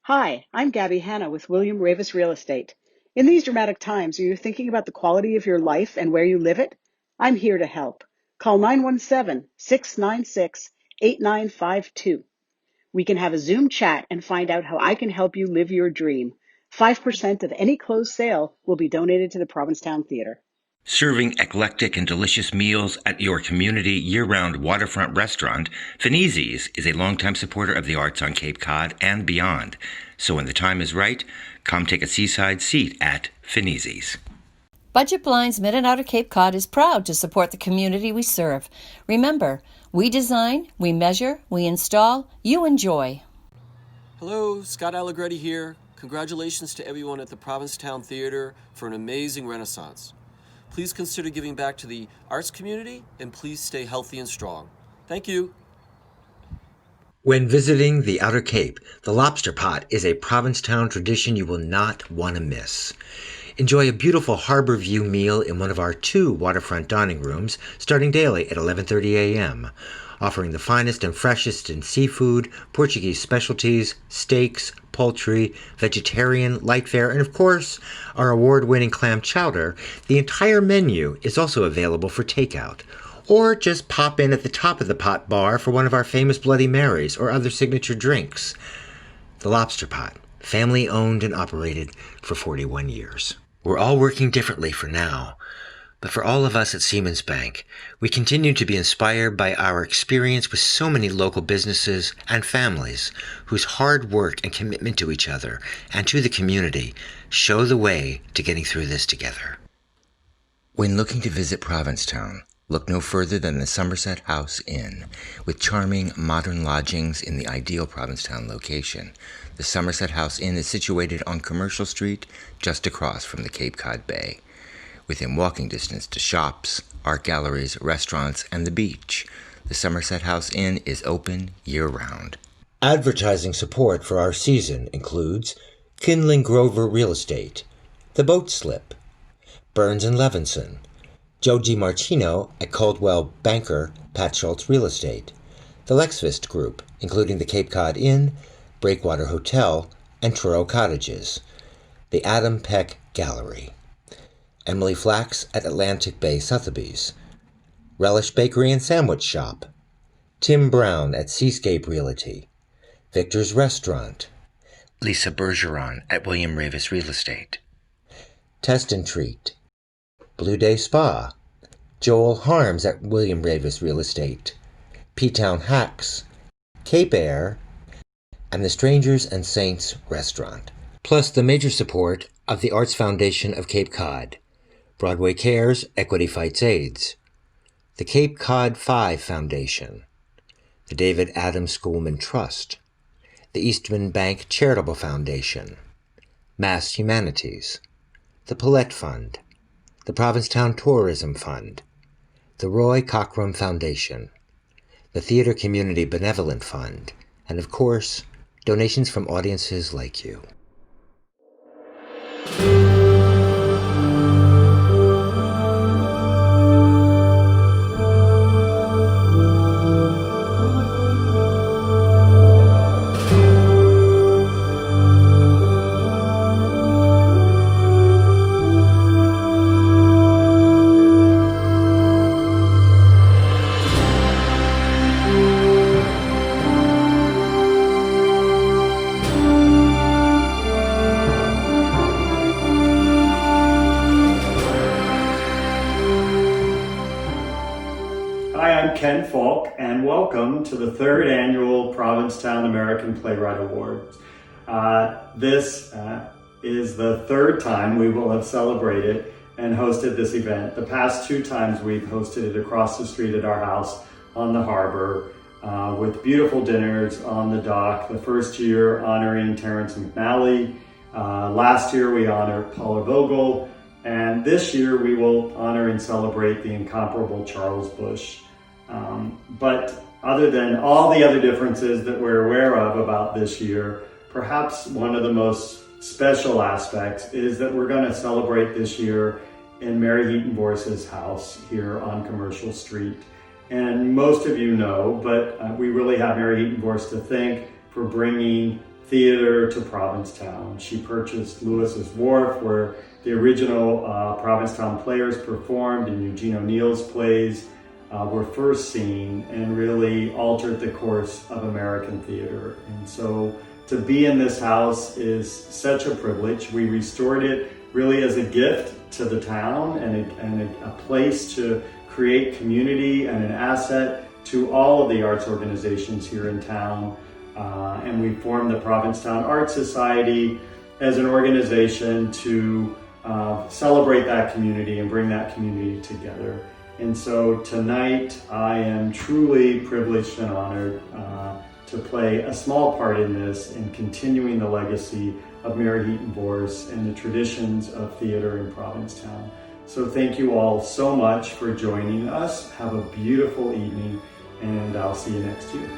Hi, I'm Gabby Hanna with William Ravis Real Estate. In these dramatic times, are you thinking about the quality of your life and where you live it? I'm here to help. Call 917-696-8952. We can have a Zoom chat and find out how I can help you live your dream. 5% of any closed sale will be donated to the Provincetown Theater. Serving eclectic and delicious meals at your community year-round waterfront restaurant, Finizzi's is a longtime supporter of the arts on Cape Cod and beyond. So when the time is right, come take a seaside seat at Finizzi's. Budget Blinds Mid and Outer Cape Cod is proud to support the community we serve. Remember, we design, we measure, we install, you enjoy. Hello, Scott Allegretti here. Congratulations to everyone at the Provincetown Theater for an amazing renaissance. Please consider giving back to the arts community, and please stay healthy and strong. Thank you. When visiting the Outer Cape, the lobster pot is a Provincetown tradition you will not want to miss. Enjoy a beautiful harbor view meal in one of our 2 waterfront dining rooms, starting daily at 11:30 a.m., offering the finest and freshest in seafood, Portuguese specialties, steaks, poultry, vegetarian, light fare, and of course, our award-winning clam chowder. The entire menu is also available for takeout. Or just pop in at the top of the pot bar for one of our famous Bloody Marys or other signature drinks. The Lobster Pot, family owned and operated for 41 years. We're all working differently for now, but for all of us at Siemens Bank, we continue to be inspired by our experience with so many local businesses and families whose hard work and commitment to each other and to the community show the way to getting through this together. When looking to visit Provincetown, look no further than the Somerset House Inn, with charming modern lodgings in the ideal Provincetown location. The Somerset House Inn is situated on Commercial Street, just across from the Cape Cod Bay, within walking distance to shops, art galleries, restaurants, and the beach. The Somerset House Inn is open year-round. Advertising support for our season includes Kinling Grover Real Estate, The Boat Slip, Burns & Levinson, Joe DiMartino at Caldwell Banker, Pat Schultz Real Estate, the Lexvist Group, including the Cape Cod Inn, Breakwater Hotel, and Truro Cottages, the Adam Peck Gallery, Emily Flax at Atlantic Bay Sotheby's, Relish Bakery and Sandwich Shop, Tim Brown at Seascape Realty, Victor's Restaurant, Lisa Bergeron at William Ravis Real Estate, Test and Treat, Blue Day Spa, Joel Harms at William Ravis Real Estate, P-Town Hacks, Cape Air, and the Strangers and Saints Restaurant, plus the major support of the Arts Foundation of Cape Cod, Broadway Cares, Equity Fights AIDS, the Cape Cod 5 Foundation, the David Adams Schoolman Trust, the Eastman Bank Charitable Foundation, Mass Humanities, the Paulette Fund, the Provincetown Tourism Fund, the Roy Cockrum Foundation, the Theater Community Benevolent Fund, and of course, donations from audiences like you. Ken Falk, and welcome to the 3rd Annual Provincetown American Playwright Awards. This is the 3rd time we will have celebrated and hosted this event. The past 2 times we've hosted it across the street at our house on the harbor with beautiful dinners on the dock. The first year honoring Terrence McNally. Last year we honored Paula Vogel, and this year we will honor and celebrate the incomparable Charles Busch. But other than all the other differences that we're aware of about this year, perhaps one of the most special aspects is that we're going to celebrate this year in Mary Heaton Vorse's house here on Commercial Street. And most of you know, but we really have Mary Heaton Vorse to thank for bringing theater to Provincetown. She purchased Lewis's Wharf, where the original Provincetown players performed, and Eugene O'Neill's plays were first seen, and really altered the course of American theater. And so to be in this house is such a privilege. We restored it really as a gift to the town, and a place to create community and an asset to all of the arts organizations here in town. And we formed the Provincetown Art Society as an organization to celebrate that community and bring that community together. And so tonight I am truly privileged and honored to play a small part in this, in continuing the legacy of Mary Heaton Vorse and the traditions of theater in Provincetown. So thank you all so much for joining us. Have a beautiful evening, and I'll see you next year.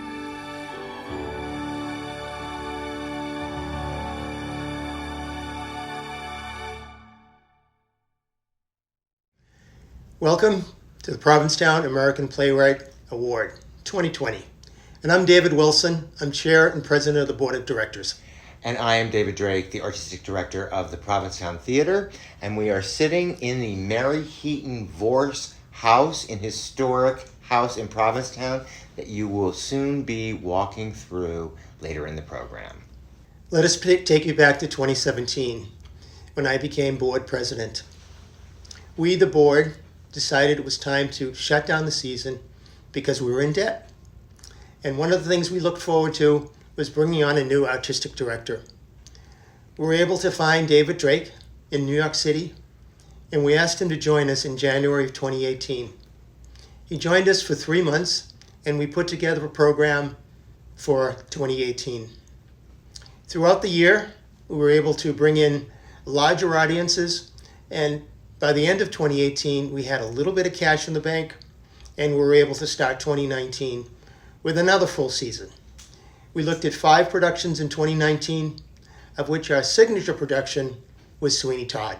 Welcome to the Provincetown American Playwright Award 2020. And I'm David Wilson. I'm Chair and President of the Board of Directors. And I am David Drake, the Artistic Director of the Provincetown Theater, and we are sitting in the Mary Heaton Vorse house, an historic house in Provincetown that you will soon be walking through later in the program. Let us take you back to 2017, when I became board president. We, the board, decided it was time to shut down the season because we were in debt. And one of the things we looked forward to was bringing on a new artistic director. We were able to find David Drake in New York City, and we asked him to join us in January of 2018. He joined us for 3 months, and we put together a program for 2018. Throughout the year, we were able to bring in larger audiences, and by the end of 2018, we had a little bit of cash in the bank, and we were able to start 2019 with another full season. We looked at 5 productions in 2019, of which our signature production was Sweeney Todd.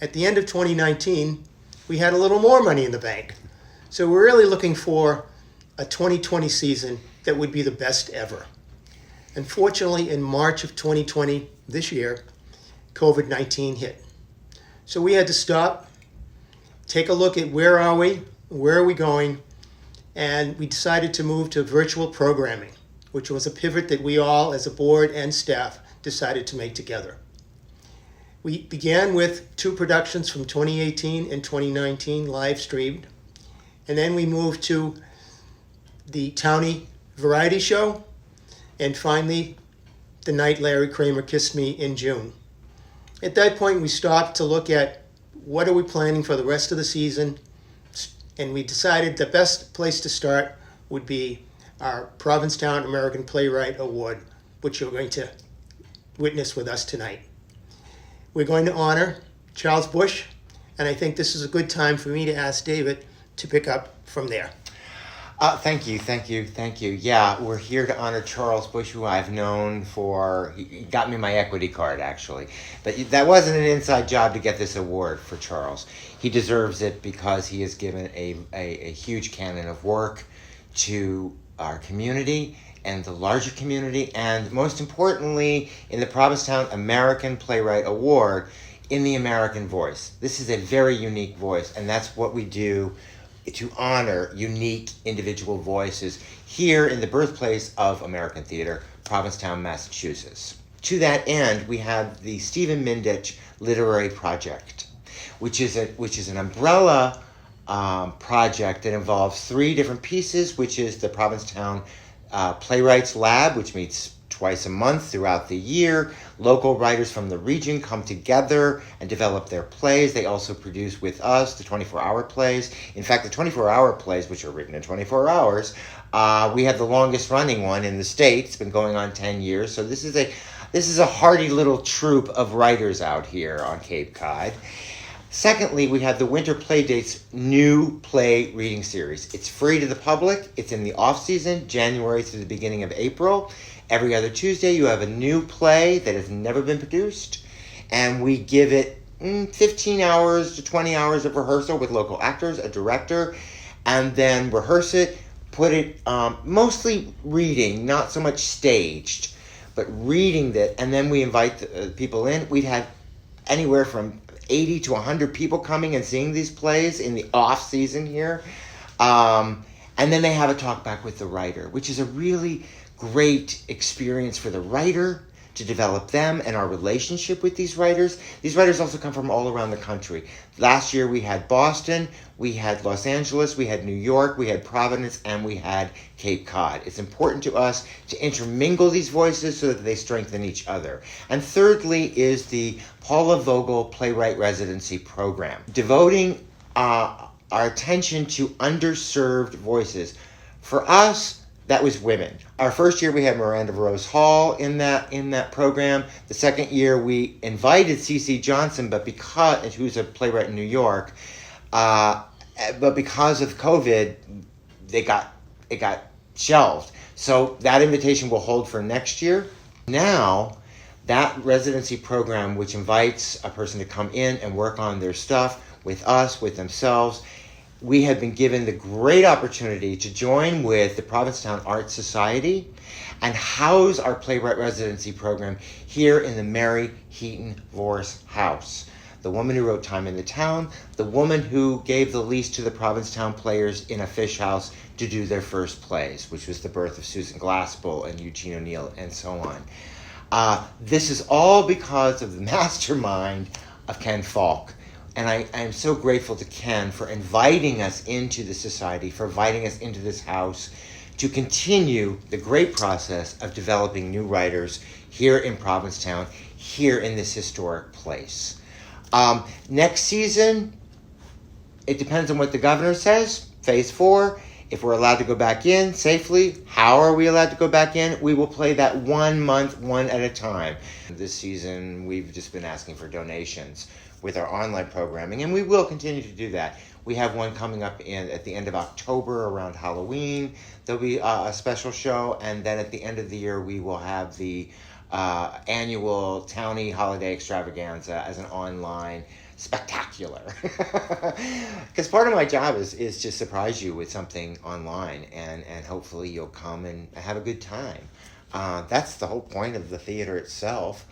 At the end of 2019, we had a little more money in the bank. So we're really looking for a 2020 season that would be the best ever. Unfortunately, in March of 2020, this year, COVID-19 hit. So we had to stop, take a look at where are we going, and we decided to move to virtual programming, which was a pivot that we all, as a board and staff, decided to make together. We began with 2 productions from 2018 and 2019 live streamed, and then we moved to the Townie Variety Show, and finally, The Night Larry Kramer Kissed Me in June. At that point, we stopped to look at what are we planning for the rest of the season, and we decided the best place to start would be our Provincetown American Playwright Award, which you're going to witness with us tonight. We're going to honor Charles Bush, and I think this is a good time for me to ask David to pick up from there. Thank you. Yeah, we're here to honor Charles Bush, who I've known he got me my equity card, actually. But that wasn't an inside job to get this award for Charles. He deserves it because he has given a huge canon of work to our community and the larger community, and most importantly, in the Provincetown American Playwright Award, in the American voice. This is a very unique voice, and that's what we do to honor unique individual voices here in the birthplace of American theater, Provincetown, Massachusetts. To that end, we have the Stephen Mindich Literary Project, which is an umbrella project that involves 3 different pieces, which is the Provincetown Playwrights Lab, which meets twice a month throughout the year. Local writers from the region come together and develop their plays. They also produce with us the 24-hour plays. In fact, the 24-hour plays, which are written in 24 hours, we have the longest running one in the state. It's been going on 10 years. So this is a hearty little troupe of writers out here on Cape Cod. Secondly, we have the Winter Playdates new play reading series. It's free to the public. It's in the off-season, January through the beginning of April. Every other Tuesday, you have a new play that has never been produced, and we give it 15 hours to 20 hours of rehearsal with local actors, a director, and then rehearse it, put it mostly reading, not so much staged, but reading that, and then we invite people in. We'd have anywhere from 80 to 100 people coming and seeing these plays in the off season here. And then they have a talk back with the writer, which is a really great experience for the writer to develop them and our relationship with these writers. These writers also come from all around the country. Last year we had Boston, we had Los Angeles, we had New York, we had Providence, and we had Cape Cod. It's important to us to intermingle these voices so that they strengthen each other. And thirdly is the Paula Vogel Playwright Residency Program, devoting our attention to underserved voices. For us, that was women. Our first year we had Miranda Rose Hall in that program. The second year we invited CeCe Johnson, who's a playwright in New York, but because of COVID, it got shelved. So that invitation will hold for next year. Now, that residency program, which invites a person to come in and work on their stuff with us, with themselves, we have been given the great opportunity to join with the Provincetown Art Society and house our Playwright Residency Program here in the Mary Heaton Vorse House. The woman who wrote Time in the Town, the woman who gave the lease to the Provincetown Players in a fish house to do their first plays, which was the birth of Susan Glaspell and Eugene O'Neill and so on. This is all because of the mastermind of Ken Falk. And I am so grateful to Ken for inviting us into the society, for inviting us into this house to continue the great process of developing new writers here in Provincetown, here in this historic place. Next season, it depends on what the governor says, phase 4. If we're allowed to go back in safely, how are we allowed to go back in? We will play that 1 month, one at a time. This season, we've just been asking for donations with our online programming, and we will continue to do that. We have one coming up at the end of October around Halloween. There'll be a special show, and then at the end of the year, we will have the annual Townie Holiday Extravaganza as an online spectacular. Because part of my job is to surprise you with something online, and hopefully you'll come and have a good time. That's the whole point of the theater itself.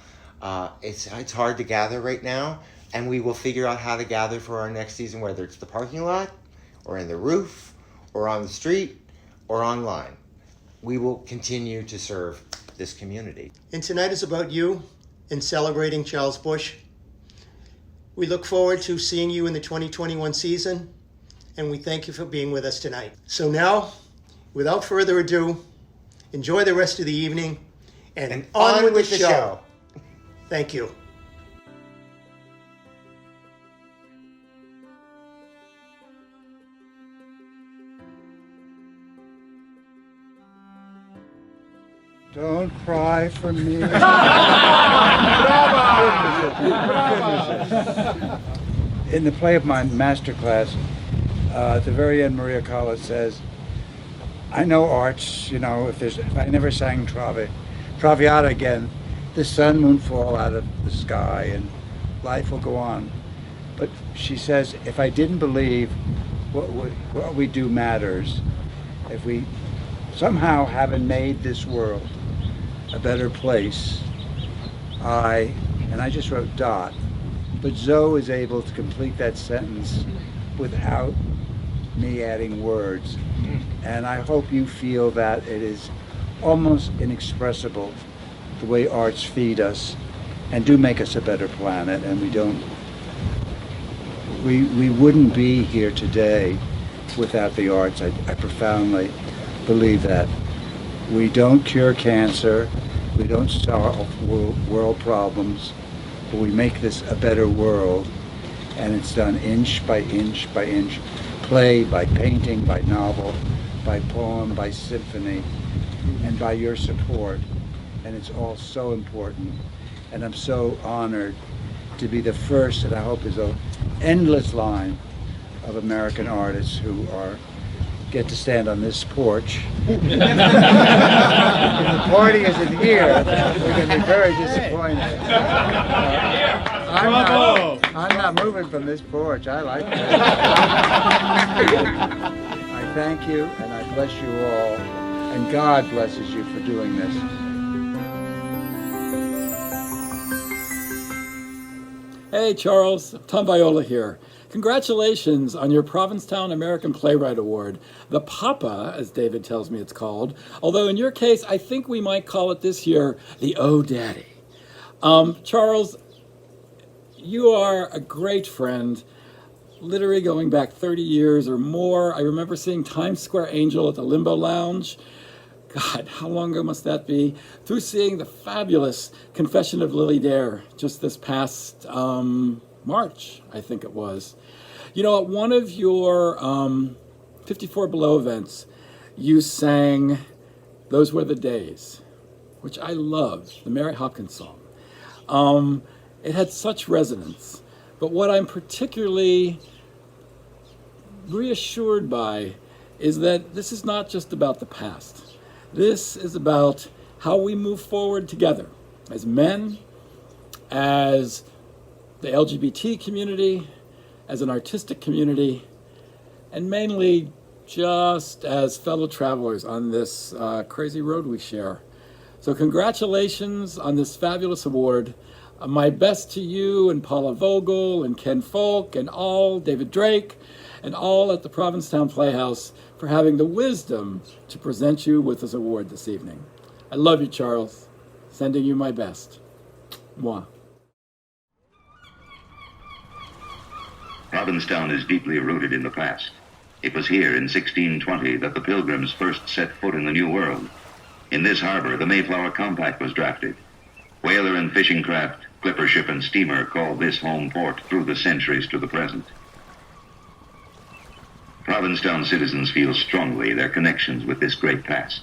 It's hard to gather right now, and we will figure out how to gather for our next season, whether it's the parking lot, or in the roof, or on the street, or online. We will continue to serve this community. And tonight is about you and celebrating Charles Busch. We look forward to seeing you in the 2021 season, and we thank you for being with us tonight. So now, without further ado, enjoy the rest of the evening, and on with the show. Thank you. Don't cry for me. In the play of my master class, at the very end, Maria Callas says, I know arts, if I never sang Traviata again, the sun won't fall out of the sky and life will go on. But she says, if I didn't believe what we do matters, if we somehow haven't made this world a better place, I just wrote dot, but Zoe is able to complete that sentence without me adding words. And I hope you feel that it is almost inexpressible the way arts feed us and do make us a better planet, and we wouldn't be here today without the arts. I profoundly believe that. We don't cure cancer, we don't solve world problems, but we make this a better world, and it's done inch by inch by inch, play by painting, by novel, by poem, by symphony, and by your support, and it's all so important. And I'm so honored to be the first, and I hope is an endless line of American artists who get to stand on this porch. If the party isn't here, we're going to be very disappointed. I'm not moving from this porch. I like it. I thank you, and I bless you all, and God blesses you for doing this. Hey, Charles. Tom Viola here. Congratulations on your Provincetown American Playwright Award. The Papa, as David tells me it's called, although in your case, I think we might call it this year the Oh Daddy. Charles, you are a great friend, literally going back 30 years or more. I remember seeing Times Square Angel at the Limbo Lounge. God, how long ago must that be? Through seeing the fabulous Confession of Lily Dare just this past March, I think it was. You know, at one of your 54 Below events, you sang Those Were the Days, which I loved, the Mary Hopkins song. It had such resonance. But what I'm particularly reassured by is that this is not just about the past. This is about how we move forward together as men, as the LGBT community, as an artistic community, and mainly just as fellow travelers on this crazy road we share. So congratulations on this fabulous award. My best to you and Paula Vogel and Ken Folk and all, David Drake, and all at the Provincetown Playhouse for having the wisdom to present you with this award this evening. I love you, Charles. Sending you my best. Moi. Provincetown is deeply rooted in the past. It was here in 1620 that the Pilgrims first set foot in the New World. In this harbor, the Mayflower Compact was drafted. Whaler and fishing craft, clipper ship and steamer called this home port through the centuries to the present. Provincetown citizens feel strongly their connections with this great past.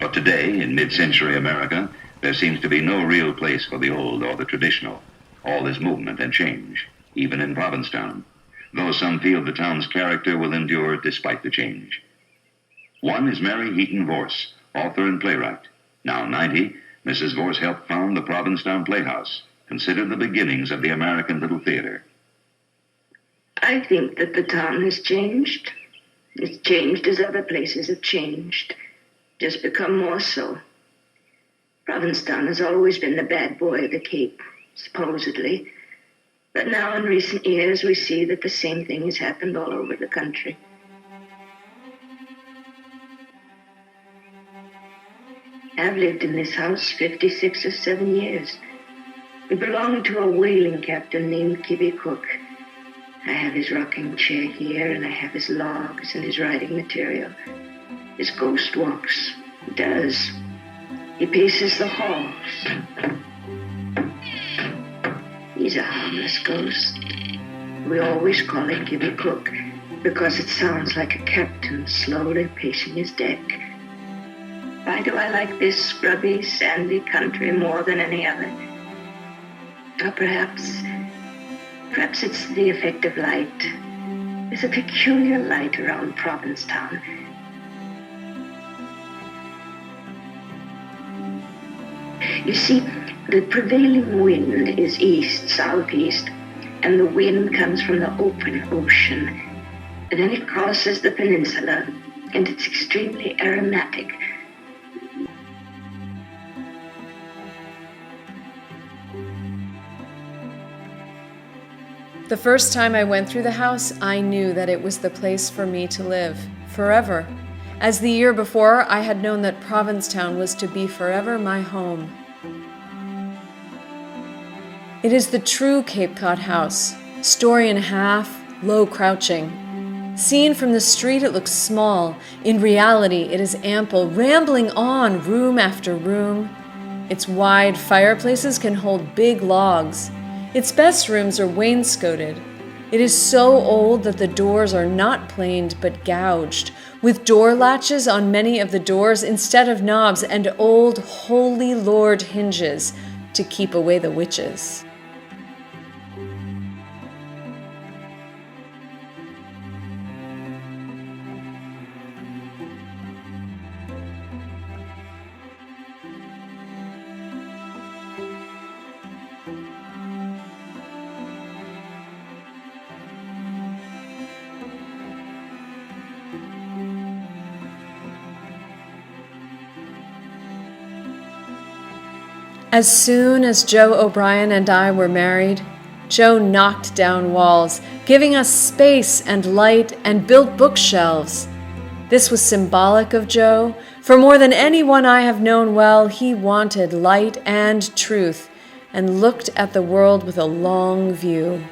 But today, in mid-century America, there seems to be no real place for the old or the traditional. All is movement and change, even in Provincetown, though some feel the town's character will endure despite the change. One is Mary Heaton Vorse, author and playwright. Now 90, Mrs. Vorse helped found the Provincetown Playhouse, considered the beginnings of the American Little Theater. I think that the town has changed. It's changed as other places have changed, just become more so. Provincetown has always been the bad boy of the Cape, supposedly. But now in recent years, we see that the same thing has happened all over the country. I've lived in this house 56 or 7 years. We belonged to a whaling captain named Kibby Cook. I have his rocking chair here, and I have his logs and his writing material. His ghost walks. He does. He paces the halls. He's a harmless ghost. We always call him Kibby Cook because it sounds like a captain slowly pacing his deck. Why do I like this scrubby, sandy country more than any other? Or perhaps it's the effect of light. There's a peculiar light around Provincetown. You see, the prevailing wind is east-southeast, and the wind comes from the open ocean. And then it crosses the peninsula, and it's extremely aromatic. The first time I went through the house, I knew that it was the place for me to live, forever. As the year before, I had known that Provincetown was to be forever my home. It is the true Cape Cod house, story and a half, low crouching. Seen from the street, it looks small. In reality, it is ample, rambling on room after room. Its wide fireplaces can hold big logs. Its best rooms are wainscoted. It is so old that the doors are not planed but gouged, with door latches on many of the doors instead of knobs, and old Holy Lord hinges to keep away the witches. As soon as Joe O'Brien and I were married, Joe knocked down walls, giving us space and light, and built bookshelves. This was symbolic of Joe. For more than anyone I have known well, he wanted light and truth, and looked at the world with a long view.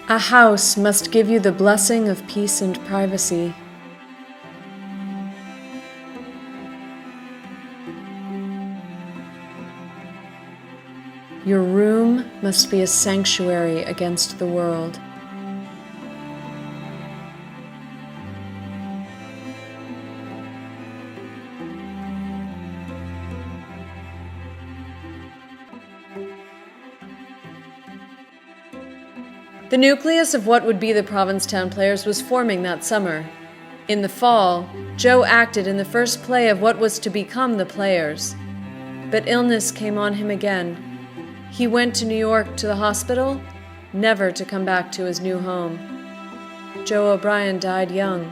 A house must give you the blessing of peace and privacy. Your room must be a sanctuary against the world. The nucleus of what would be the Provincetown Players was forming that summer. In the fall, Joe acted in the first play of what was to become the Players. But illness came on him again. He went to New York to the hospital, never to come back to his new home. Joe O'Brien died young.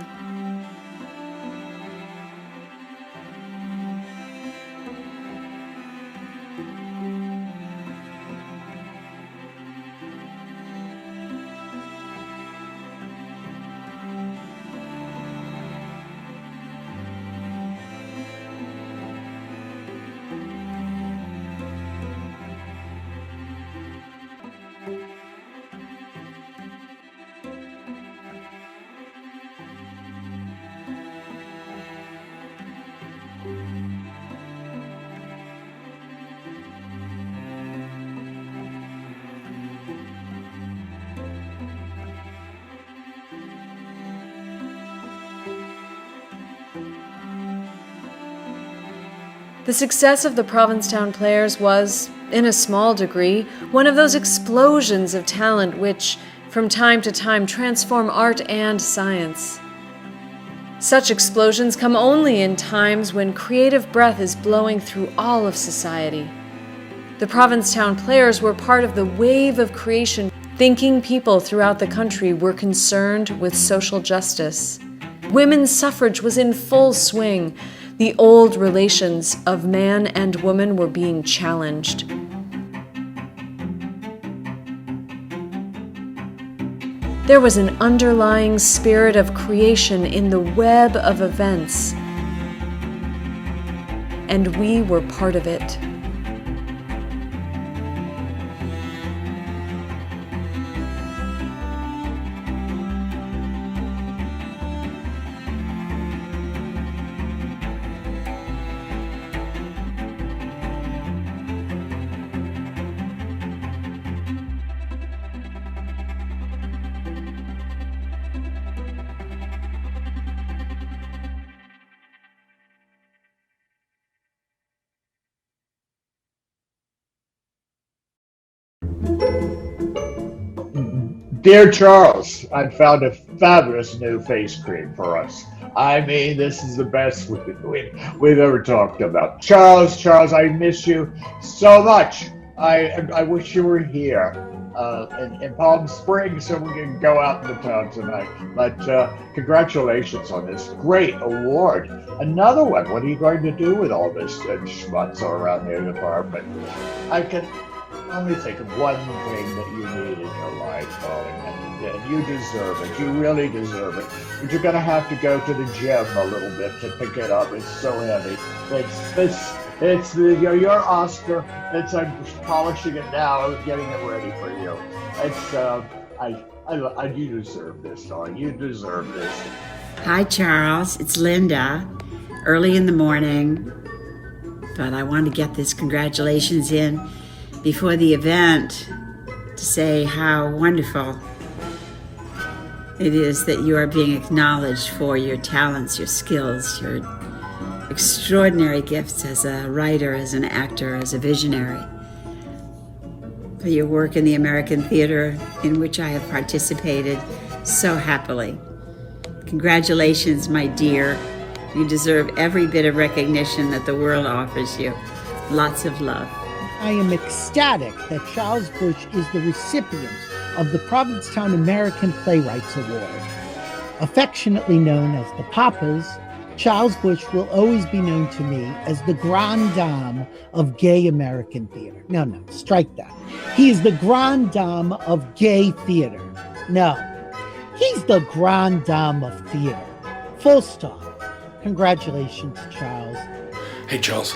The success of the Provincetown Players was, in a small degree, one of those explosions of talent which, from time to time, transform art and science. Such explosions come only in times when creative breath is blowing through all of society. The Provincetown Players were part of the wave of creation. Thinking people throughout the country were concerned with social justice. Women's suffrage was in full swing. The old relations of man and woman were being challenged. There was an underlying spirit of creation in the web of events, and we were part of it. Dear Charles, I've found a fabulous new face cream for us. I mean, this is the best we've ever talked about. Charles, I miss you so much. I wish you were here in Palm Springs so we can go out in the town tonight. But congratulations on this great award. Another one. What are you going to do with all this schmutz around the apartment? I can only think of one thing that you need in your life, darling, and you deserve it. You really deserve it. But you're going to have to go to the gym a little bit to pick it up. It's so heavy. It's your Oscar. I'm polishing it now. I was getting it ready for you. You deserve this, darling. You deserve this. Hi, Charles. It's Linda. Early in the morning, but I want to get this congratulations in before the event to say how wonderful it is that you are being acknowledged for your talents, your skills, your extraordinary gifts as a writer, as an actor, as a visionary, for your work in the American theater in which I have participated so happily. Congratulations, my dear. You deserve every bit of recognition that the world offers you. Lots of love. I am ecstatic that Charles Busch is the recipient of the Provincetown American Playwrights Award. Affectionately known as the Papas, Charles Busch will always be known to me as the Grande Dame of gay American theater. No, strike that. He is the Grande Dame of gay theater. No, he's the Grande Dame of theater. Full stop. Congratulations, Charles. Hey, Charles.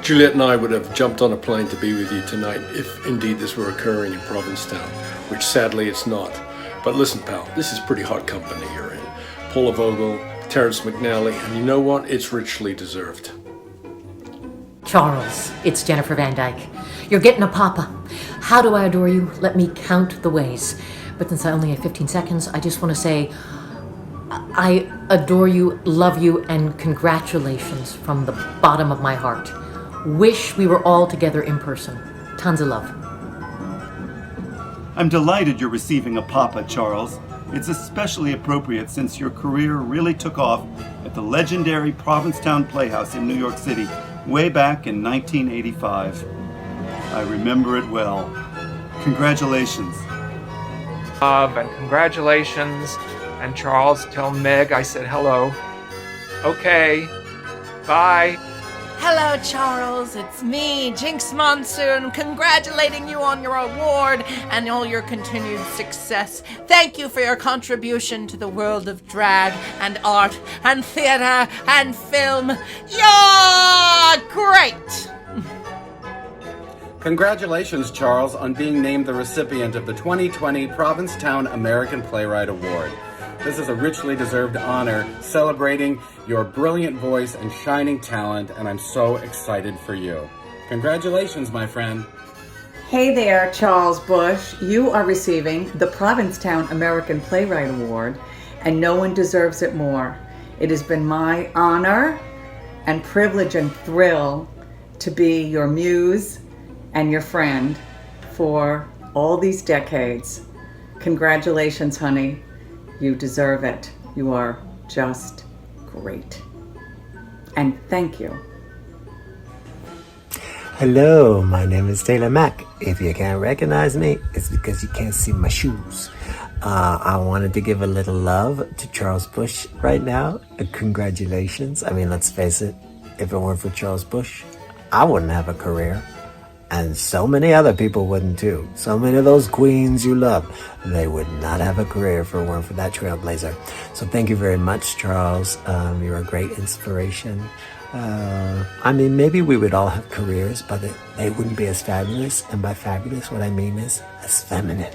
Juliet and I would have jumped on a plane to be with you tonight if indeed this were occurring in Provincetown, which sadly it's not. But listen, pal, this is pretty hot company you're in. Paula Vogel, Terrence McNally, and you know what? It's richly deserved. Charles, it's Jennifer Van Dyke. You're getting a papa. How do I adore you? Let me count the ways. But since I only have 15 seconds, I just want to say I adore you, love you, and congratulations from the bottom of my heart. Wish we were all together in person. Tons of love. I'm delighted you're receiving a papa, Charles. It's especially appropriate since your career really took off at the legendary Provincetown Playhouse in New York City way back in 1985. I remember it well. Congratulations. And congratulations. And Charles, tell Meg I said hello. Okay. Bye. Hello, Charles. It's me, Jinx Monsoon, congratulating you on your award and all your continued success. Thank you for your contribution to the world of drag and art and theater and film. You're great! Congratulations, Charles, on being named the recipient of the 2020 Provincetown American Playwright Award. This is a richly deserved honor celebrating your brilliant voice and shining talent, and I'm so excited for you. Congratulations, my friend. Hey there, Charles Busch. You are receiving the Provincetown American Playwright Award, and no one deserves it more. It has been my honor and privilege and thrill to be your muse and your friend for all these decades. Congratulations, honey. You deserve it. You are just great. And thank you. Hello, my name is Taylor Mack. If you can't recognize me, it's because you can't see my shoes. I wanted to give a little love to Charles Busch right now. Congratulations. I mean, let's face it, if it weren't for Charles Busch, I wouldn't have a career. And so many other people wouldn't too. So many of those queens you love, they would not have a career if it weren't for that trailblazer. So thank you very much, Charles. You're a great inspiration. I mean, maybe we would all have careers, but they wouldn't be as fabulous. And by fabulous, what I mean is as feminine.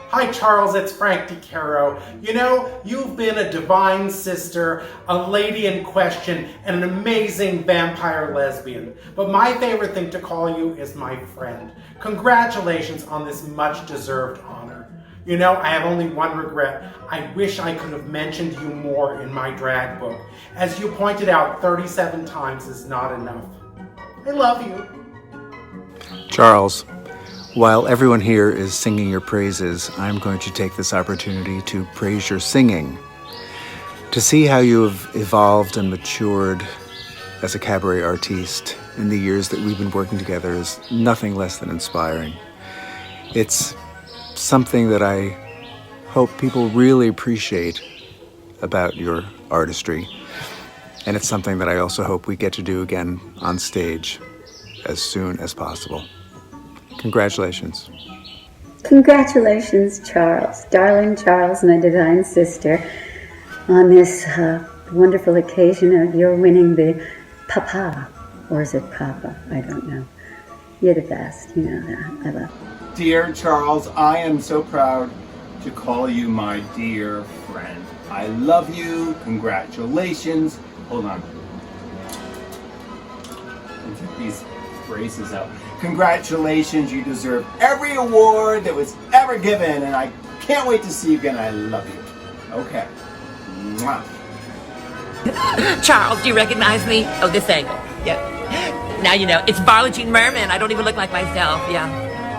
Hi, Charles, it's Frank DiCaro. You know, you've been a divine sister, a lady in question, and an amazing vampire lesbian. But my favorite thing to call you is my friend. Congratulations on this much-deserved honor. You know, I have only one regret. I wish I could have mentioned you more in my drag book. As you pointed out, 37 times is not enough. I love you. Charles, while everyone here is singing your praises, I'm going to take this opportunity to praise your singing. To see how you have evolved and matured as a cabaret artiste in the years that we've been working together is nothing less than inspiring. It's something that I hope people really appreciate about your artistry. And it's something that I also hope we get to do again on stage as soon as possible. Congratulations. Congratulations, Charles, darling Charles, my divine sister, on this wonderful occasion of your winning the Papa, or is it Papa? I don't know. You're the best, you know that. I love you. Dear Charles, I am so proud to call you my dear friend. I love you. Congratulations. Hold on. Let's get these braces out. Congratulations, you deserve every award that was ever given, and I can't wait to see you again. I love you. Okay. Mwah. Charles, do you recognize me? Oh, this angle. Yep. Now you know. It's Barla Jean Merman. I don't even look like myself. Yeah.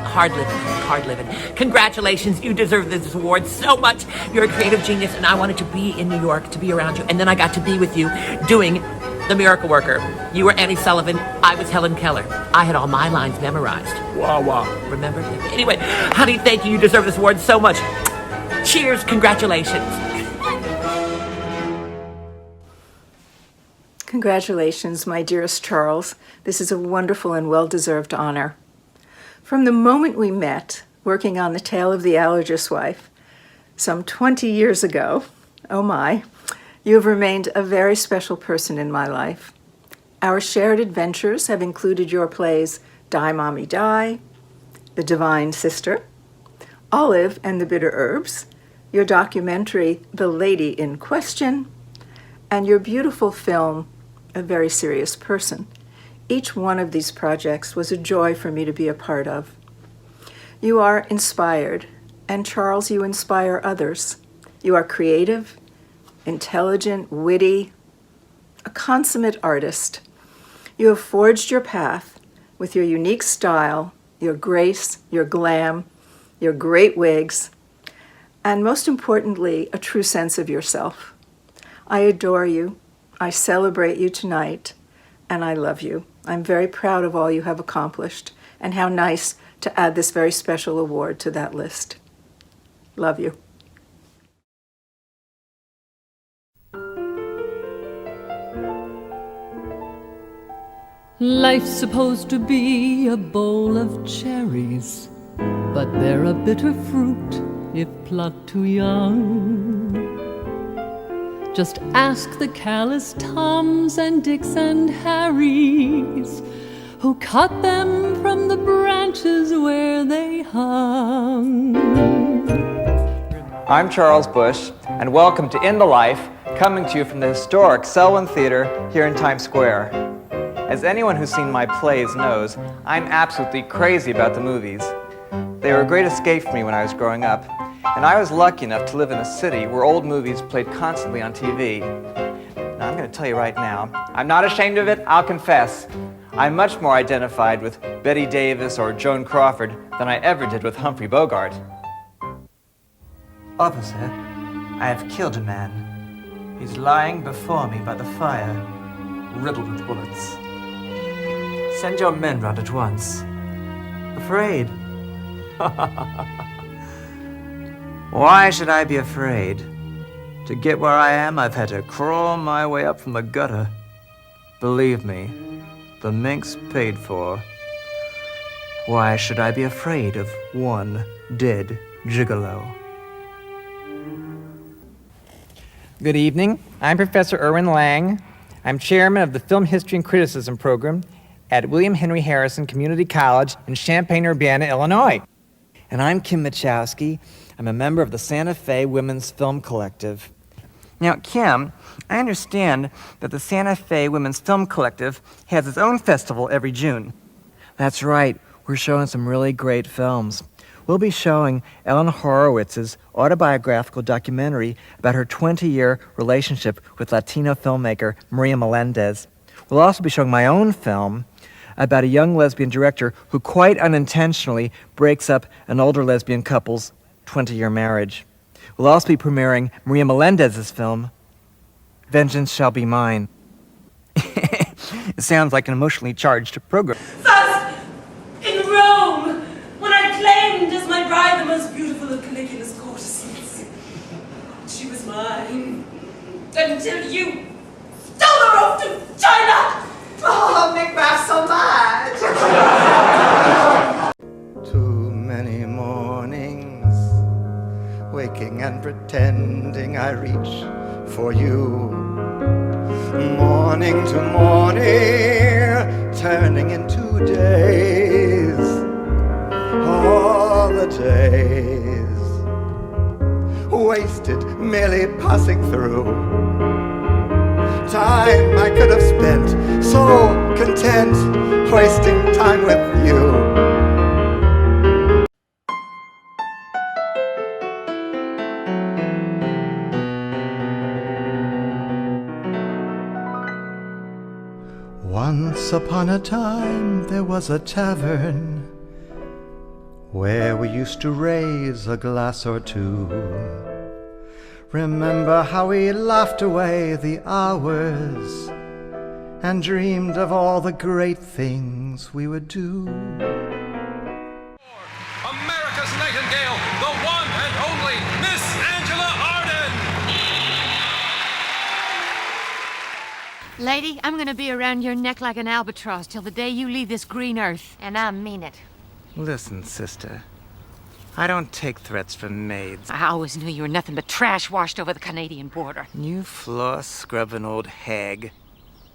Hard living. Hard living. Congratulations. You deserve this award so much. You're a creative genius, and I wanted to be in New York to be around you. And then I got to be with you doing the miracle worker. You were Annie Sullivan. I was Helen Keller. I had all my lines memorized. Wah, wah. Remember? Anyway, honey, thank you. You deserve this award so much. Cheers. Congratulations. Congratulations, my dearest Charles. This is a wonderful and well-deserved honor. From the moment we met, working on The Tale of the Allergist's Wife, some 20 years ago, oh my, you have remained a very special person in my life. Our shared adventures have included your plays Die, Mommy, Die, The Divine Sister, Olive and the Bitter Herbs, your documentary The Lady in Question, and your beautiful film, A Very Serious Person. Each one of these projects was a joy for me to be a part of. You are inspired, and Charles, you inspire others. You are creative, intelligent, witty, a consummate artist. You have forged your path with your unique style, your grace, your glam, your great wigs, and most importantly, a true sense of yourself. I adore you, I celebrate you tonight, and I love you. I'm very proud of all you have accomplished, and how nice to add this very special award to that list. Love you. Life's supposed to be a bowl of cherries, but they're a bitter fruit if plucked too young. Just ask the callous Toms and Dicks and Harrys who cut them from the branches where they hung. I'm Charles Bush, and welcome to In the Life, coming to you from the historic Selwyn Theater here in Times Square. As anyone who's seen my plays knows, I'm absolutely crazy about the movies. They were a great escape for me when I was growing up, and I was lucky enough to live in a city where old movies played constantly on TV. Now, I'm going to tell you right now, I'm not ashamed of it, I'll confess. I'm much more identified with Betty Davis or Joan Crawford than I ever did with Humphrey Bogart. Officer, I have killed a man. He's lying before me by the fire, riddled with bullets. Send your men round at once. Afraid? Why should I be afraid? To get where I am, I've had to crawl my way up from the gutter. Believe me, the mink's paid for. Why should I be afraid of one dead gigolo? Good evening. I'm Professor Erwin Lang. I'm chairman of the Film History and Criticism program at William Henry Harrison Community College in Champaign-Urbana, Illinois. And I'm Kim Machowski. I'm a member of the Santa Fe Women's Film Collective. Now, Kim, I understand that the Santa Fe Women's Film Collective has its own festival every June. That's right. We're showing some really great films. We'll be showing Ellen Horowitz's autobiographical documentary about her 20-year relationship with Latino filmmaker Maria Melendez. We'll also be showing my own film about a young lesbian director who quite unintentionally breaks up an older lesbian couple's 20-year marriage. We'll also be premiering Maria Melendez's film, Vengeance Shall Be Mine. It sounds like an emotionally charged program. Thus, in Rome, when I claimed as my bride the most beautiful of Caligula's courtesans, she was mine. Until you stole her off to China! Oh, make laugh so much! Too many mornings, waking and pretending I reach for you. Morning to morning, turning into days. All the days wasted merely passing through. Time I could have spent so content, wasting time with you. Once upon a time there was a tavern where we used to raise a glass or two. Remember how we laughed away the hours and dreamed of all the great things we would do. America's Nightingale, the one and only Miss Angela Arden! Lady, I'm gonna be around your neck like an albatross till the day you leave this green earth. And I mean it. Listen, sister. I don't take threats from maids. I always knew you were nothing but trash washed over the Canadian border. You floor-scrubbing old hag.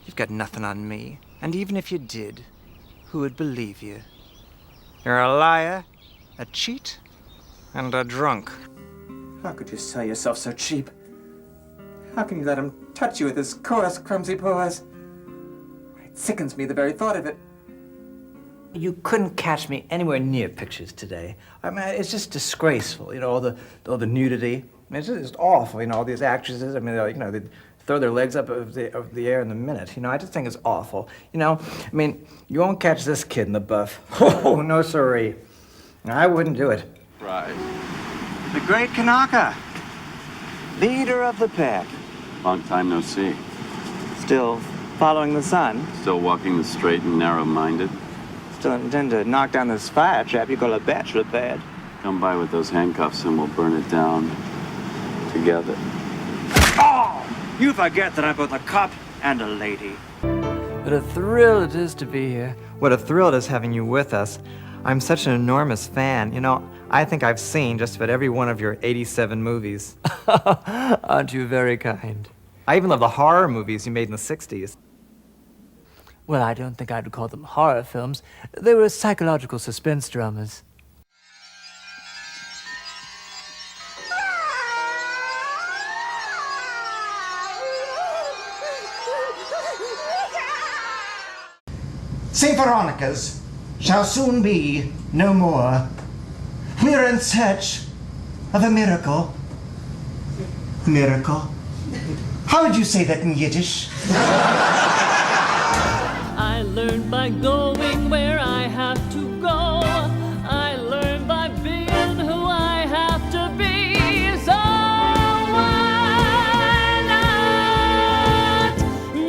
You've got nothing on me. And even if you did, who would believe you? You're a liar, a cheat, and a drunk. How could you sell yourself so cheap? How can you let him touch you with his coarse, clumsy paws? It sickens me, the very thought of it. You couldn't catch me anywhere near pictures today. I mean, it's just disgraceful, all the nudity. I mean, it's just awful, all these actresses. I mean, they throw their legs up of the air in a minute. I just think it's awful. I mean, you won't catch this kid in the buff. Oh, no siree. I wouldn't do it. Right. The great Kanaka, leader of the pack. Long time no see. Still following the sun. Still walking the straight and narrow-minded. Still intend to knock down this fire trap you call a bachelor pad. Come by with those handcuffs and we'll burn it down together. Oh! You forget that I'm both a cop and a lady. What a thrill it is to be here. What a thrill it is having you with us. I'm such an enormous fan. I think I've seen just about every one of your 87 movies. Aren't you very kind? I even love the horror movies you made in the 60s. Well, I don't think I'd call them horror films. They were psychological suspense dramas. St. Veronica's shall soon be no more. We're in search of a miracle. Miracle? How would you say that in Yiddish? I learn by going where I have to go. I learn by being who I have to be. So why not me?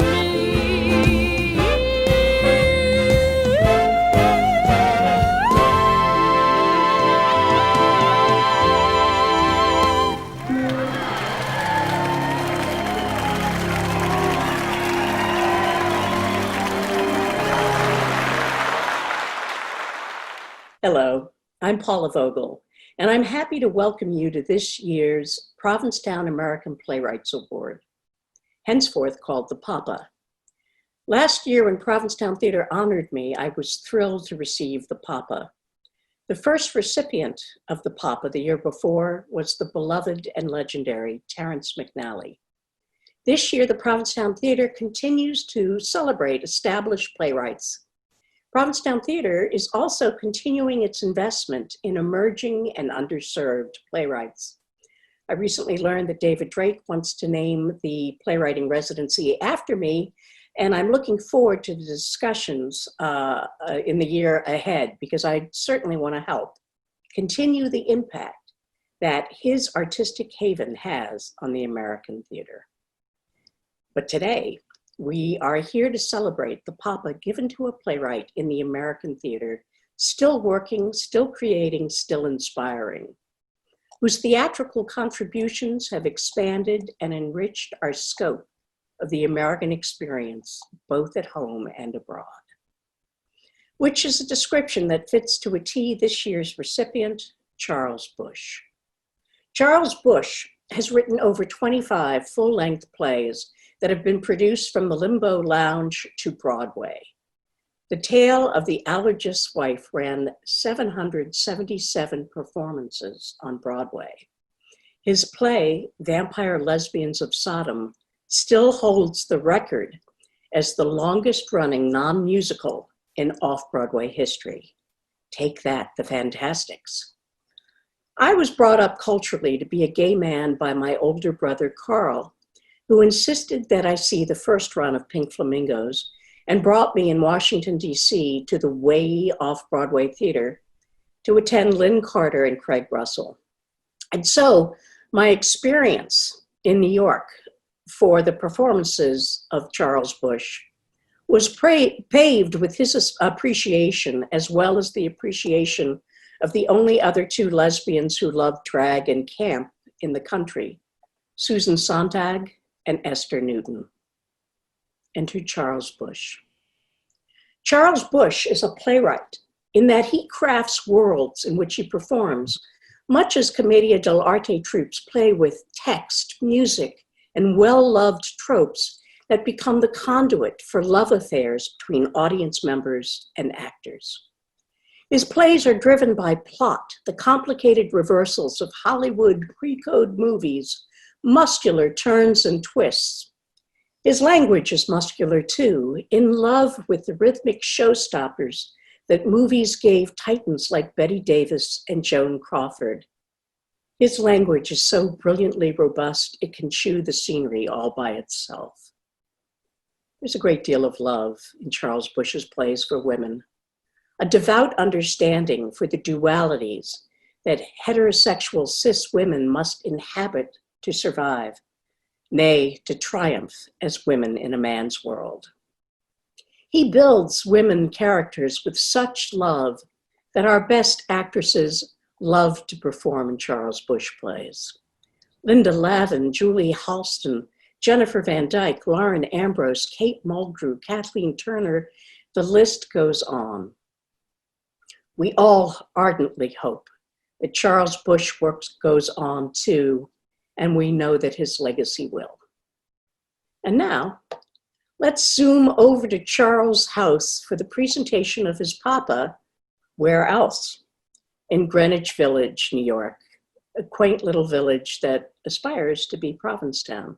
Hello, I'm Paula Vogel, and I'm happy to welcome you to this year's Provincetown American Playwrights Award, henceforth called the Papa. Last year when Provincetown Theater honored me, I was thrilled to receive the Papa. The first recipient of the Papa the year before was the beloved and legendary Terrence McNally. This year, the Provincetown Theater continues to celebrate established playwrights. Provincetown Theater is also continuing its investment in emerging and underserved playwrights. I recently learned that David Drake wants to name the playwriting residency after me, and I'm looking forward to the discussions in the year ahead, because I certainly want to help continue the impact that his artistic haven has on the American theater. But today, we are here to celebrate the Papa given to a playwright in the American theater, still working, still creating, still inspiring, whose theatrical contributions have expanded and enriched our scope of the American experience, both at home and abroad. Which is a description that fits to a T this year's recipient, Charles Bush. Charles Bush has written over 25 full-length plays that have been produced from the Limbo Lounge to Broadway. The Tale of the Allergist's Wife ran 777 performances on Broadway. His play, Vampire Lesbians of Sodom, still holds the record as the longest-running non-musical in off-Broadway history. Take that, The Fantastics. I was brought up culturally to be a gay man by my older brother, Carl, who insisted that I see the first run of Pink Flamingos and brought me in Washington, D.C. to the way off-Broadway theater to attend Lynn Carter and Craig Russell. And so my experience in New York for the performances of Charles Bush was paved with his appreciation, as well as the appreciation of the only other two lesbians who loved drag and camp in the country, Susan Sontag and Esther Newton. Enter Charles Busch. Charles Busch is a playwright in that he crafts worlds in which he performs, much as Commedia dell'arte troupes play with text, music, and well-loved tropes that become the conduit for love affairs between audience members and actors. His plays are driven by plot, the complicated reversals of Hollywood pre-code movies, muscular turns and twists. His language is muscular too, in love with the rhythmic showstoppers that movies gave titans like Bette Davis and Joan Crawford. His language is so brilliantly robust, it can chew the scenery all by itself. There's a great deal of love in Charles Busch's plays for women, a devout understanding for the dualities that heterosexual cis women must inhabit to survive, nay, to triumph as women in a man's world. He builds women characters with such love that our best actresses love to perform in Charles Busch plays. Linda Lavin, Julie Halston, Jennifer Van Dyke, Lauren Ambrose, Kate Mulgrew, Kathleen Turner, the list goes on. We all ardently hope that Charles Busch work goes on too, and we know that his legacy will. And now, let's zoom over to Charles' house for the presentation of his papa, Where Else? In Greenwich Village, New York, a quaint little village that aspires to be Provincetown.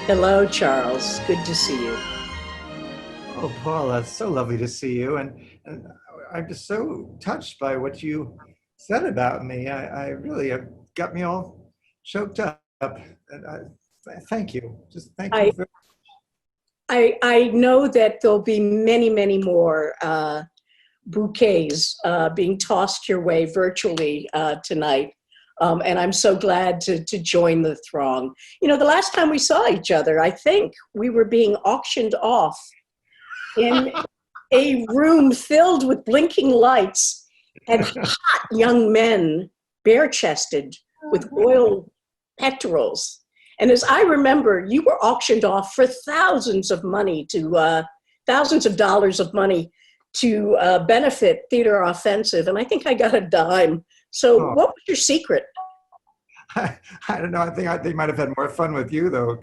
Hello, Charles. Good to see you. Oh, Paula, it's so lovely to see you. And I'm just so touched by what you said about me. I really have got me all choked up. And thank you. Just thank you very much. I know that there'll be many, many more bouquets being tossed your way virtually tonight. And I'm so glad to join the throng. You know, the last time we saw each other, I think we were being auctioned off in a room filled with blinking lights and hot young men, bare-chested, with oil pectorals. And as I remember, you were auctioned off for thousands of dollars of money to benefit Theater Offensive. And I think I got a dime. So what was your secret? I don't know. I think they might have had more fun with you, though.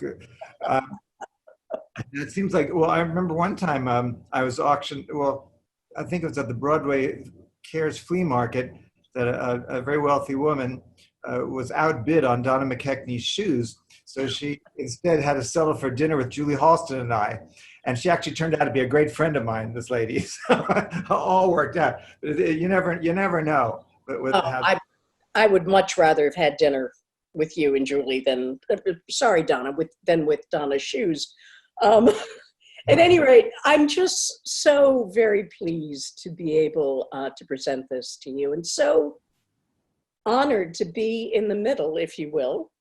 It seems like, well, I remember one time I was auctioned, well, I think it was at the Broadway Cares Flea Market, that a very wealthy woman was outbid on Donna McKechnie's shoes. So she instead had to settle for dinner with Julie Halston and I. And she actually turned out to be a great friend of mine, this lady. So all worked out. But you never know. But I would much rather have had dinner with you and Julie than, Donna, than with Donna's shoes. At any rate, I'm just so very pleased to be able to present this to you, and so honored to be in the middle, if you will,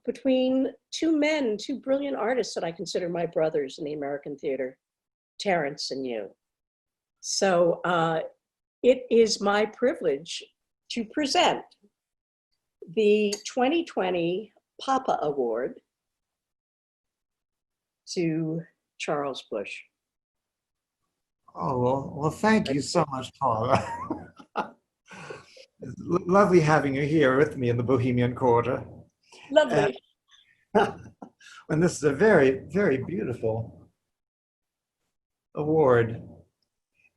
between two men, two brilliant artists that I consider my brothers in the American theater, Terrence and you. So it is my privilege to present the 2020 Papa Award to Charles Busch. Oh, well, thank you so much, Paula. It's lovely having you here with me in the Bohemian Quarter. Lovely. And this is a very, very beautiful award.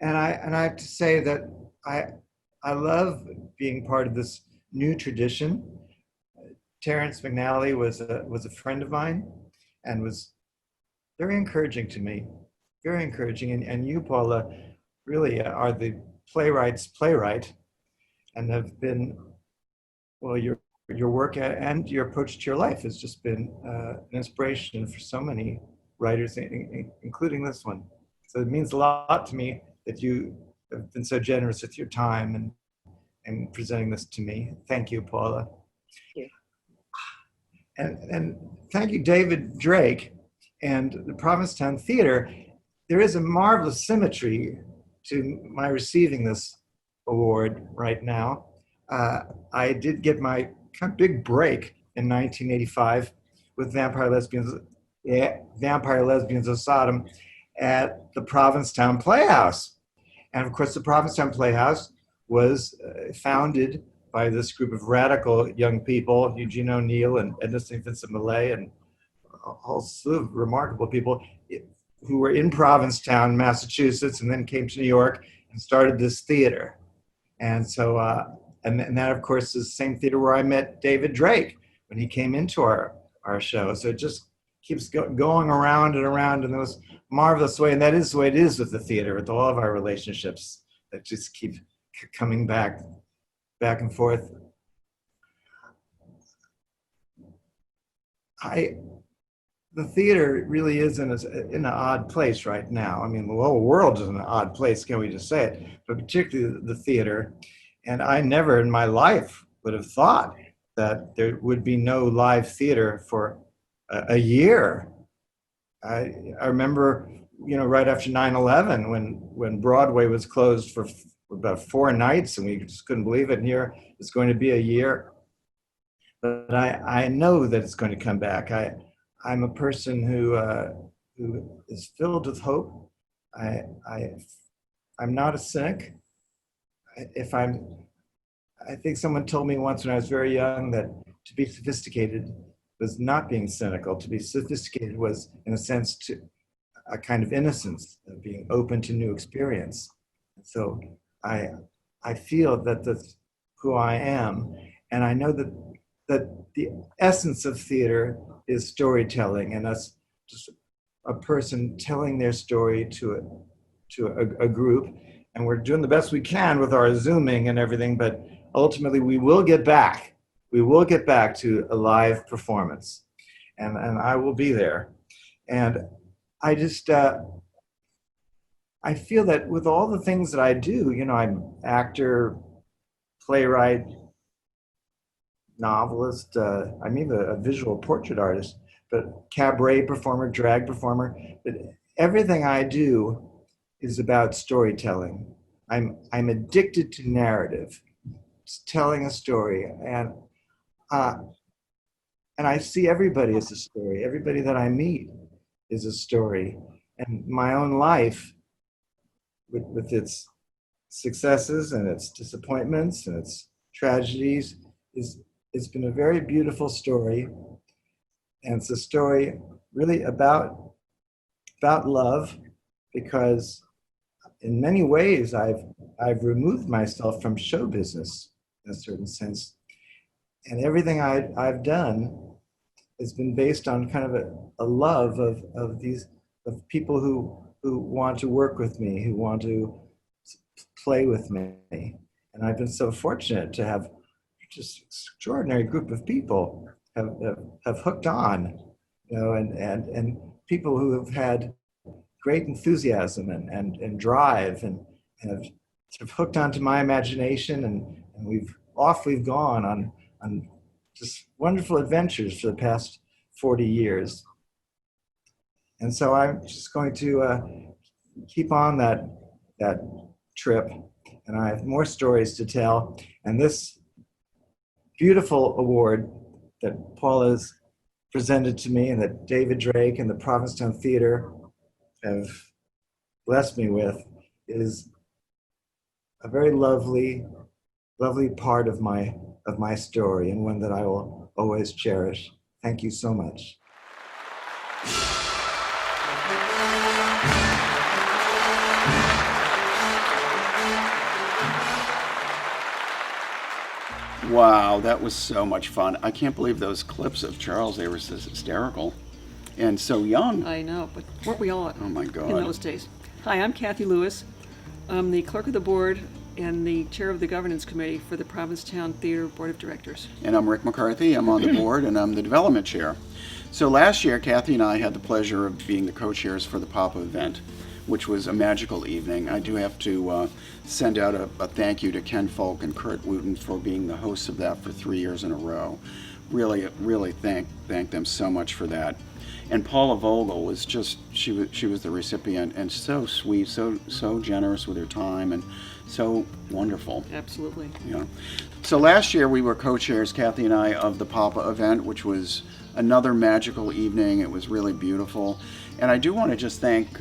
And I have to say that I love being part of this new tradition. Terrence McNally was a friend of mine and was very encouraging to me. very encouraging. And you, Paula, really are the playwright's playwright, and have been, well, your work and your approach to your life has just been an inspiration for so many writers, including this one. So it means a lot to me that you have been so generous with your time and presenting this to me. Thank you, Paula. Thank you. And thank you, David Drake and the Provincetown Theater. There is a marvelous symmetry to my receiving this award right now. I did get my kind of big break in 1985 with Vampire Lesbians of Sodom at the Provincetown Playhouse. And of course, the Provincetown Playhouse was founded by this group of radical young people, Eugene O'Neill and Edna St. Vincent Millay, and a whole slew of remarkable people who were in Provincetown, Massachusetts, and then came to New York and started this theater. And so, and that, of course, is the same theater where I met David Drake when he came into our show. So it just keeps going around and around in the most marvelous way. And that is the way it is with the theater, with all of our relationships that just keep coming back and forth. The theater really is in an odd place right now. I mean, the whole world is in an odd place, can we just say it? But particularly the theater. And I never in my life would have thought that there would be no live theater for a year. I remember, right after 9/11, when Broadway was closed for about 4 nights, and we just couldn't believe it. And here it's going to be a year. But I know that it's going to come back. I'm a person who is filled with hope. I'm not a cynic. I think someone told me once when I was very young that to be sophisticated was not being cynical. To be sophisticated was, in a sense, to a kind of innocence, of being open to new experience. So I feel that that's who I am, and I know that the essence of theater is storytelling, and that's just a person telling their story to a group. And we're doing the best we can with our Zooming and everything, but ultimately we will get back. We will get back to a live performance, and I will be there. And I just, I feel that with all the things that I do, I'm actor, playwright, novelist, I'm even a visual portrait artist, but cabaret performer, drag performer, but everything I do is about storytelling. I'm addicted to narrative, it's telling a story, and I see everybody as a story. Everybody that I meet is a story, and my own life, with its successes and its disappointments and its tragedies, it's been a very beautiful story, and it's a story really about love, because in many ways I've removed myself from show business in a certain sense, and everything I've done has been based on kind of a love of people who want to work with me, who want to play with me, and I've been so fortunate to have just extraordinary group of people have hooked on, and people who have had great enthusiasm and drive and have sort of hooked onto my imagination, and we've gone on just wonderful adventures for the past 40 years. And so I'm just going to keep on that trip, and I have more stories to tell. And this beautiful award that Paula has presented to me, and that David Drake and the Provincetown Theater have blessed me with, is a very lovely part of my story, and one that I will always cherish. Thank you so much. Wow, that was so much fun. I can't believe those clips of Charles. They were just hysterical. and so young. I know, but weren't we all Oh my God. in those days? Hi, I'm Kathy Lewis. I'm the clerk of the board and the chair of the governance committee for the Provincetown Theater Board of Directors. And I'm Rick McCarthy. I'm on the board, and I'm the development chair. So last year, Kathy and I had the pleasure of being the co-chairs for the Papa event, which was a magical evening. I do have to send out a thank you to Ken Folk and Kurt Wooten for being the hosts of that for 3 years in a row. Really thank them so much for that. And Paula Vogel was just, she was the recipient, and so sweet, so generous with her time, and so wonderful. Absolutely. Yeah. So last year we were co-chairs, Kathy and I, of the Papa event, which was another magical evening. It was really beautiful. And I do want to just thank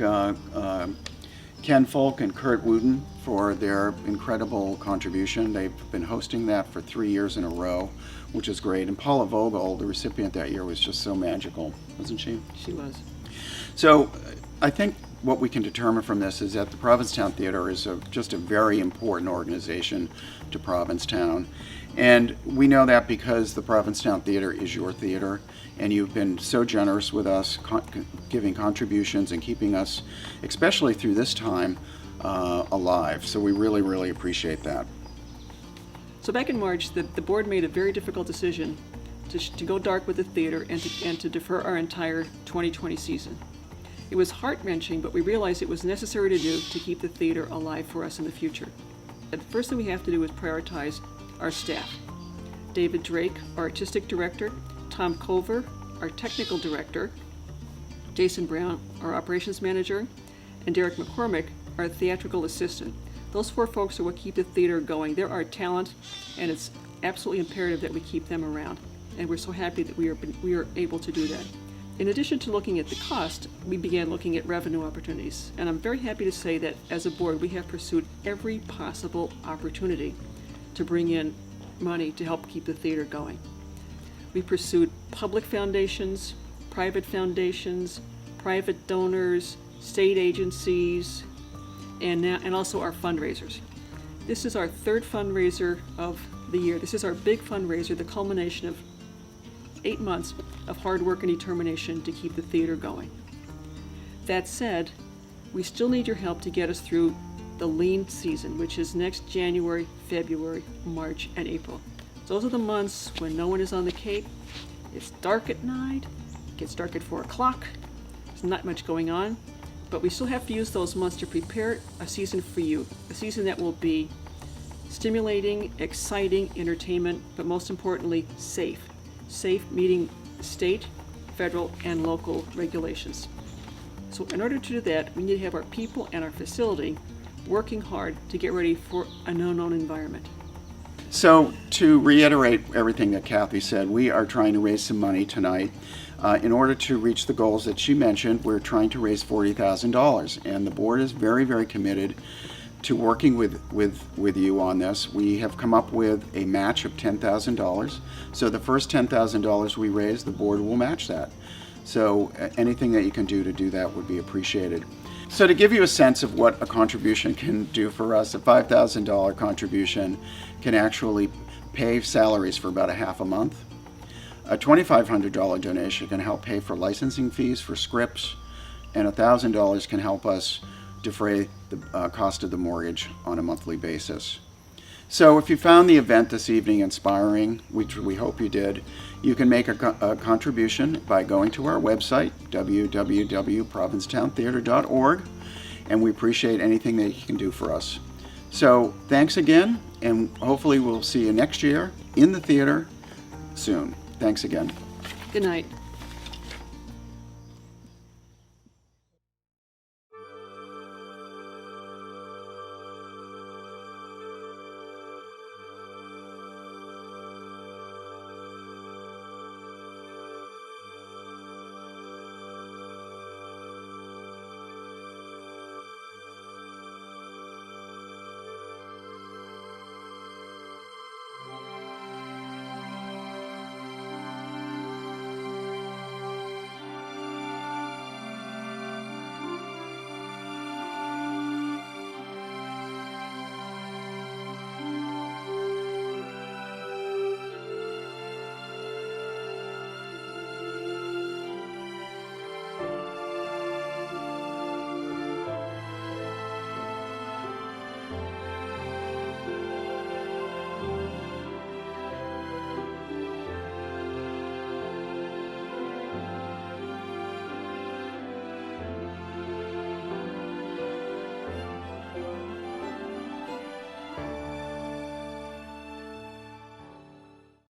Ken Folk and Kurt Wooten for their incredible contribution. They've been hosting that for 3 years in a row, which is great. And Paula Vogel, the recipient that year, was just so magical, wasn't she? She was. So I think what we can determine from this is that the Provincetown Theater is just a very important organization to Provincetown. And we know that because the Provincetown Theater is your theater, and you've been so generous with us, giving contributions and keeping us, especially through this time, alive. So we really appreciate that. So back in March, the board made a very difficult decision to go dark with the theater and to defer our entire 2020 season. It was heart-wrenching, but we realized it was necessary to do to keep the theater alive for us in the future. The first thing we have to do is prioritize our staff. David Drake, our artistic director, Tom Culver, our technical director, Jason Brown, our operations manager, and Derek McCormick, our theatrical assistant. Those 4 folks are what keep the theater going. They're our talent, and it's absolutely imperative that we keep them around. And we're so happy that we are able to do that. In addition to looking at the cost, we began looking at revenue opportunities. And I'm very happy to say that as a board, we have pursued every possible opportunity to bring in money to help keep the theater going. We pursued public foundations, private donors, state agencies, and also our fundraisers. This is our 3rd fundraiser of the year. This is our big fundraiser, the culmination of 8 months of hard work and determination to keep the theater going. That said, we still need your help to get us through the lean season, which is next January, February, March, and April. Those are the months when no one is on the Cape. It's dark at night, it gets dark at 4 o'clock, there's not much going on, but we still have to use those months to prepare a season for you, a season that will be stimulating, exciting, entertainment, but most importantly, safe, meeting state, federal, and local regulations. So in order to do that, we need to have our people and our facility working hard to get ready for an unknown environment. So to reiterate everything that Kathy said, we are trying to raise some money tonight. In order to reach the goals that she mentioned, we're trying to raise $40,000, and the board is very committed to working with you on this. We have come up with a match of $10,000. So the first $10,000 we raise, the board will match that. So anything that you can do to do that would be appreciated. So to give you a sense of what a contribution can do for us, a $5,000 contribution can actually pay salaries for about a half a month. A $2,500 donation can help pay for licensing fees for scripts, and $1,000 can help us defray the cost of the mortgage on a monthly basis. So if you found the event this evening inspiring, which we hope you did, you can make a contribution by going to our website, www.provincetowntheater.org, and we appreciate anything that you can do for us. So thanks again, and hopefully we'll see you next year in the theater soon. Thanks again. Good night.